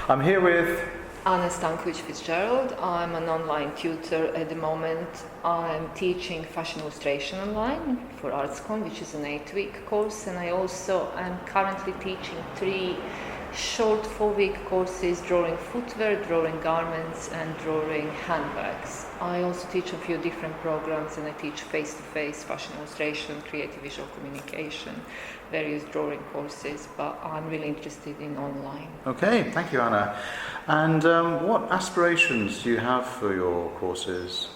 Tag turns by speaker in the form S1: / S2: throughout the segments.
S1: I'm here with
S2: Stankovic-Fitzgerald. I'm an online tutor at the moment. I'm teaching fashion illustration online for ArtsCon, which is an 8-week course, and I also am currently teaching 3 short 4-week courses: drawing footwear, drawing garments, and drawing handbags. I also teach a few different programs, and I teach face-to-face fashion illustration, creative visual communication, various drawing courses, but I'm really interested in online.
S1: Okay, thank you, Anna. And what aspirations do you have for your courses?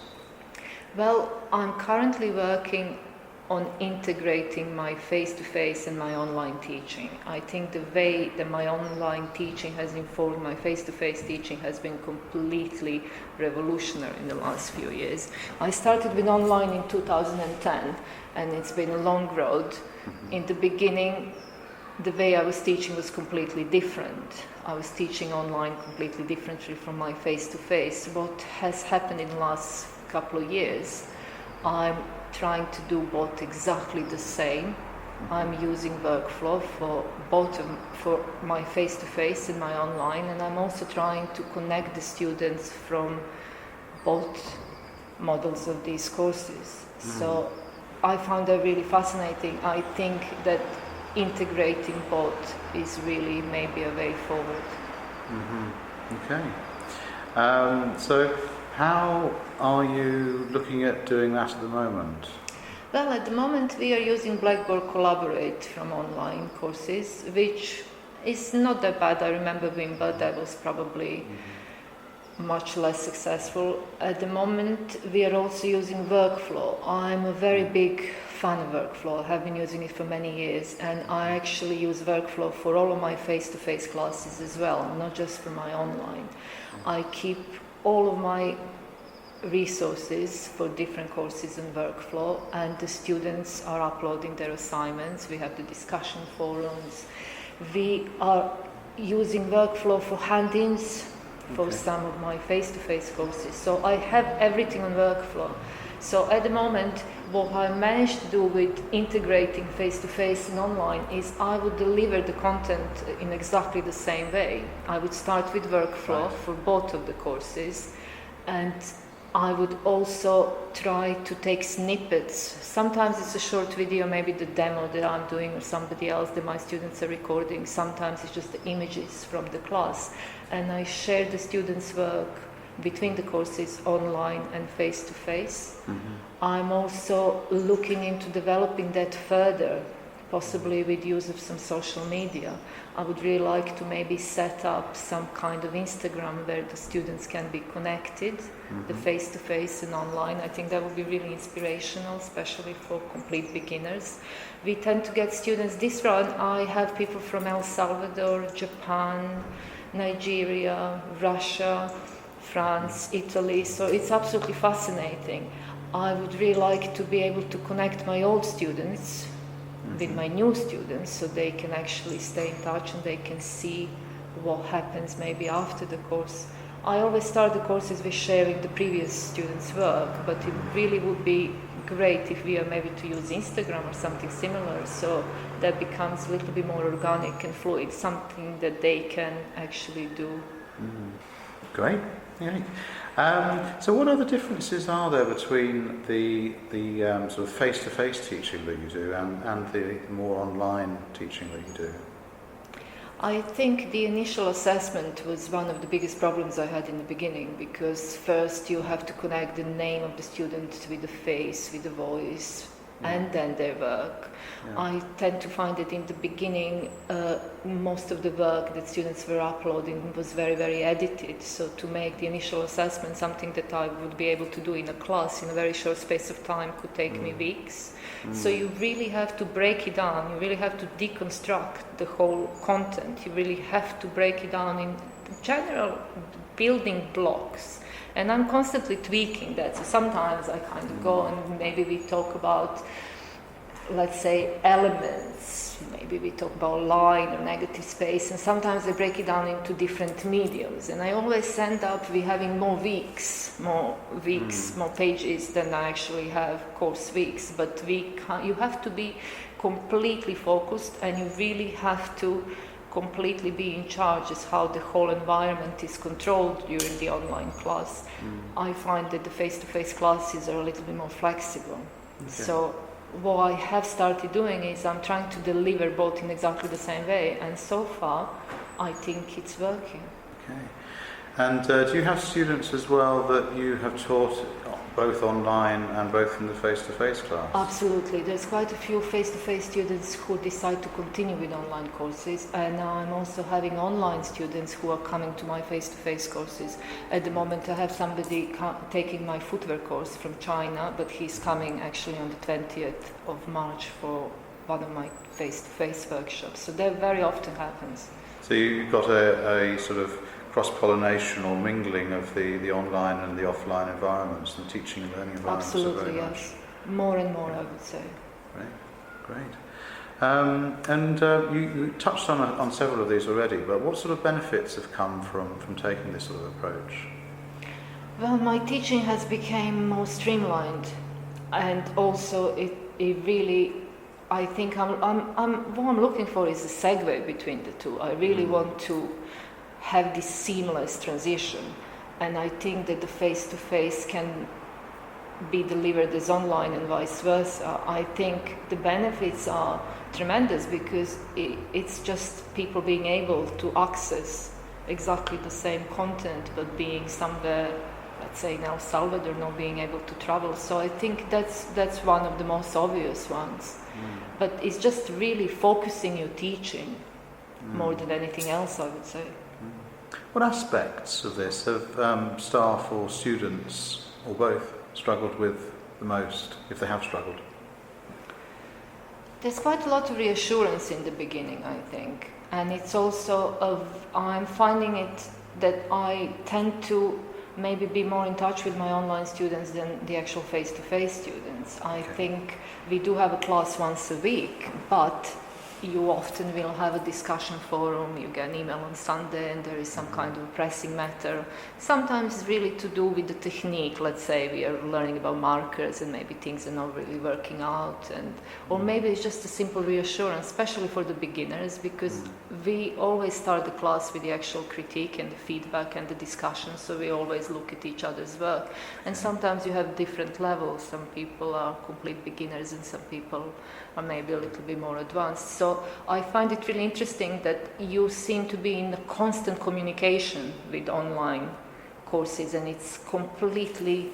S2: Well, I'm currently working on integrating my face-to-face and my online teaching. I think the way that my online teaching has informed my face-to-face teaching has been completely revolutionary in the last few years. I started with online in 2010, and it's been a long road. In the beginning, the way I was teaching was completely different. I was teaching online completely differently from my face-to-face. What has happened in the last couple of years, I'm trying to do both exactly the same. I'm using workflow for both for my face-to-face and my online, and I'm also trying to connect the students from both models of these courses. So I found that really fascinating. I think that integrating both is really maybe a way forward.
S1: Okay. So how are you looking at doing that at the moment?
S2: Well, at the moment we are using Blackboard Collaborate from online courses, which is not that bad. I remember Wim, but that was probably much less successful. At the moment we are also using workflow. I'm a very big fan of workflow. I have been using it for many years, and I actually use workflow for all of my face-to-face classes as well, not just for my online. I keep all of my resources for different courses in workflow, and the students are uploading their assignments. We have the discussion forums. We are using workflow for hand-ins for some of my face-to-face courses. So I have everything on workflow. So at the moment, what I managed to do with integrating face-to-face and online is I would deliver the content in exactly the same way. I would start with workflow for both of the courses, and I would also try to take snippets. Sometimes it's a short video, maybe the demo that I'm doing or somebody else that my students are recording. Sometimes it's just the images from the class. And I share the students' work between the courses online and face-to-face. I'm also looking into developing that further, possibly with use of some social media. I would really like to maybe set up some kind of Instagram where the students can be connected, the face-to-face and online. I think that would be really inspirational, especially for complete beginners. We tend to get students this round. I have people from El Salvador, Japan, Nigeria, Russia, France, Italy, so it's absolutely fascinating. I would really like to be able to connect my old students with my new students, so they can actually stay in touch and they can see what happens maybe after the course. I always start the courses with sharing the previous students' work, but it really would be great if we are maybe to use Instagram or something similar, so that becomes a little bit more organic and fluid, something that they can actually do.
S1: Great. So what other differences are there between the sort of face-to-face teaching that you do and the more online teaching that you do?
S2: I think the initial assessment was one of the biggest problems I had in the beginning, because first you have to connect the name of the student with the face, with the voice, and then their work. I tend to find that in the beginning, most of the work that students were uploading was very, very edited. So to make the initial assessment something that I would be able to do in a class in a very short space of time could take me weeks. So you really have to break it down. You really have to deconstruct the whole content. You really have to break it down in general building blocks. And I'm constantly tweaking that. So sometimes I kind of go and maybe we talk about, let's say, elements. Maybe we talk about line or negative space. And sometimes I break it down into different mediums. And I always end up with having more pages than I actually have course weeks. But you have to be completely focused, and you really have to completely be in charge as how the whole environment is controlled during the online class. I find that the face-to-face classes are a little bit more flexible.
S1: Okay.
S2: So what I have started doing is I'm trying to deliver both in exactly the same way, and so far I think it's working.
S1: Okay. And do you have students as well that you have taught both online and both in the face-to-face class?
S2: Absolutely. There's quite a few face-to-face students who decide to continue with online courses, and now I'm also having online students who are coming to my face-to-face courses. At the moment I have somebody taking my footwear course from China, but he's coming actually on the 20th of March for one of my face-to-face workshops. So that very often happens.
S1: So you've got a sort of cross-pollination or mingling of the online and the offline environments and teaching and learning environments.
S2: Absolutely, yes. More and more, I would say.
S1: Great. You touched on several of these already, but what sort of benefits have come from taking this sort of approach?
S2: Well, my teaching has become more streamlined, and also it really, I think what I'm looking for is a segue between the two. I really want to have this seamless transition, and I think that the face-to-face can be delivered as online and vice versa. I think the benefits are tremendous because it's just people being able to access exactly the same content but being somewhere, let's say in El Salvador, not being able to travel. So I think that's one of the most obvious ones. But it's just really focusing your teaching more than anything else, I would say.
S1: What aspects of this have staff or students, or both, struggled with the most, if they have struggled?
S2: There's quite a lot of reassurance in the beginning, I think. And it's also I'm finding it that I tend to maybe be more in touch with my online students than the actual face-to-face students. I think we do have a class once a week, but you often will have a discussion forum, you get an email on Sunday and there is some kind of pressing matter. Sometimes it's really to do with the technique. Let's say we are learning about markers and maybe things are not really working out, or maybe it's just a simple reassurance, especially for the beginners, because we always start the class with the actual critique and the feedback and the discussion, so we always look at each other's work. And sometimes you have different levels. Some people are complete beginners and some people are maybe a little bit more advanced. So I find it really interesting that you seem to be in a constant communication with online courses, and it's completely,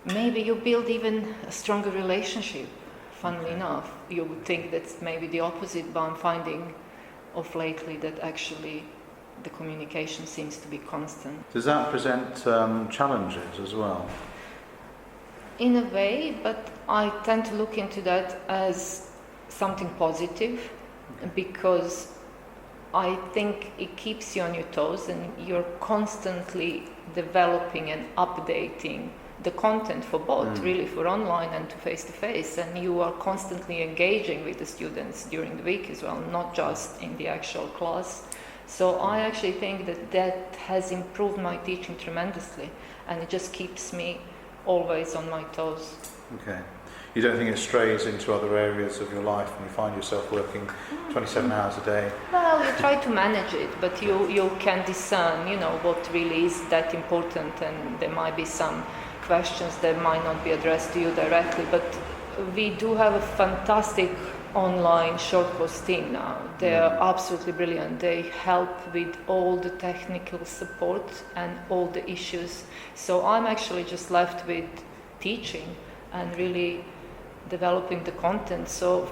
S2: maybe you build even a stronger relationship, funnily enough. You would think that's maybe the opposite, but I'm finding of lately that actually the communication seems to be constant.
S1: Does that present challenges as well?
S2: In a way, but I tend to look into that as something positive, because I think it keeps you on your toes and you're constantly developing and updating the content for both, really for online and to face-to-face, and you are constantly engaging with the students during the week as well, not just in the actual class. So I actually think that has improved my teaching tremendously, and it just keeps me always on my toes.
S1: Okay. You don't think it strays into other areas of your life and you find yourself working 27 hours a day?
S2: Well, you try to manage it, but you can discern, what really is that important, and there might be some questions that might not be addressed to you directly, but we do have a fantastic online short course team now. They are absolutely brilliant. They help with all the technical support and all the issues. So I'm actually just left with teaching and really developing the content. So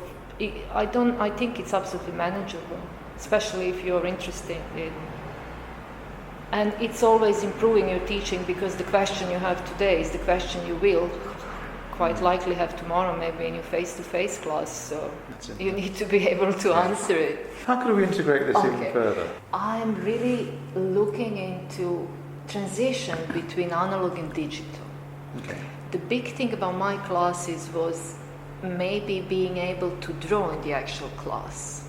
S2: I think it's absolutely manageable, especially if you're interested in. And it's always improving your teaching, because the question you have today is the question you will quite likely have tomorrow, maybe in your face-to-face class. So you need to be able to answer it.
S1: How could we integrate this even further?
S2: I'm really looking into transition between analog and digital.
S1: Okay.
S2: The big thing about my classes was maybe being able to draw in the actual class.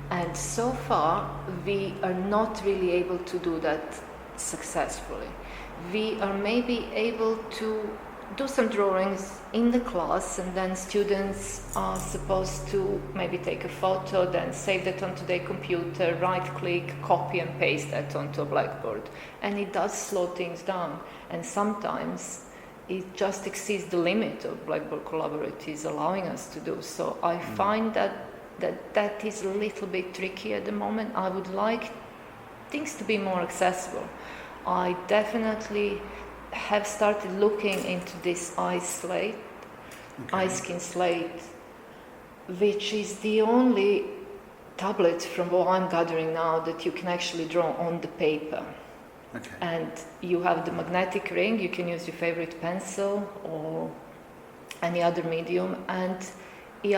S2: And so far, we are not really able to do that successfully. We are maybe able to do some drawings in the class, and then students are supposed to maybe take a photo, then save that onto their computer, right click, copy and paste that onto a blackboard. And it does slow things down, and sometimes it just exceeds the limit of Blackboard Collaborate is allowing us to do. So I find that is a little bit tricky at the moment. I would like things to be more accessible. I definitely have started looking into this iSkin slate, which is the only tablet from what I'm gathering now that you can actually draw on the paper.
S1: Okay.
S2: And you have the magnetic ring, you can use your favorite pencil or any other medium, and you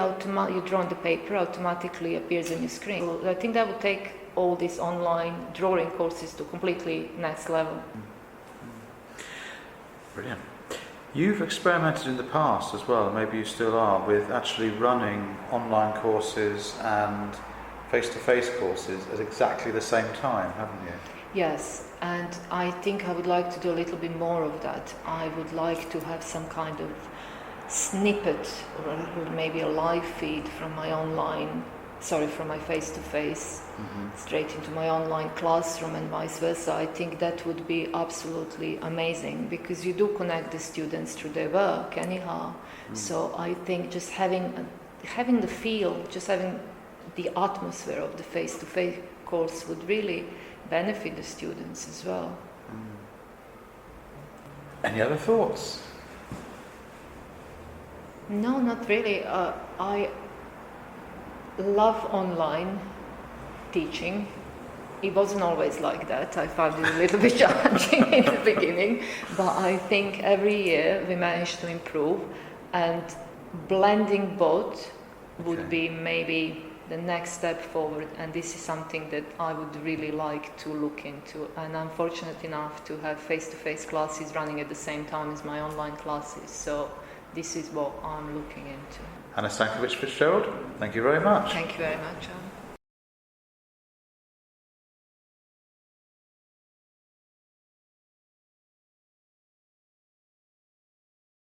S2: draw on the paper, automatically appears on your screen. So I think that would take all these online drawing courses to completely next level.
S1: Brilliant. You've experimented in the past as well, maybe you still are, with actually running online courses and face-to-face courses at exactly the same time, haven't you?
S2: Yes, and I think I would like to do a little bit more of that. I would like to have some kind of snippet or maybe a live feed from my face-to-face straight into my online classroom and vice versa. I think that would be absolutely amazing, because you do connect the students through their work anyhow. So I think just having the feel, just having the atmosphere of the face-to-face course would really benefit the students as well.
S1: Any other thoughts?
S2: No, not really. I love online teaching. It wasn't always like that. I found it a little bit challenging in the beginning, but I think every year we managed to improve, and blending both would be maybe the next step forward, and this is something that I would really like to look into. And I'm fortunate enough to have face-to-face classes running at the same time as my online classes, so this is what I'm looking into.
S1: Anna Stankovic-Fitzgerald, thank you very much.
S2: Thank you very much, John.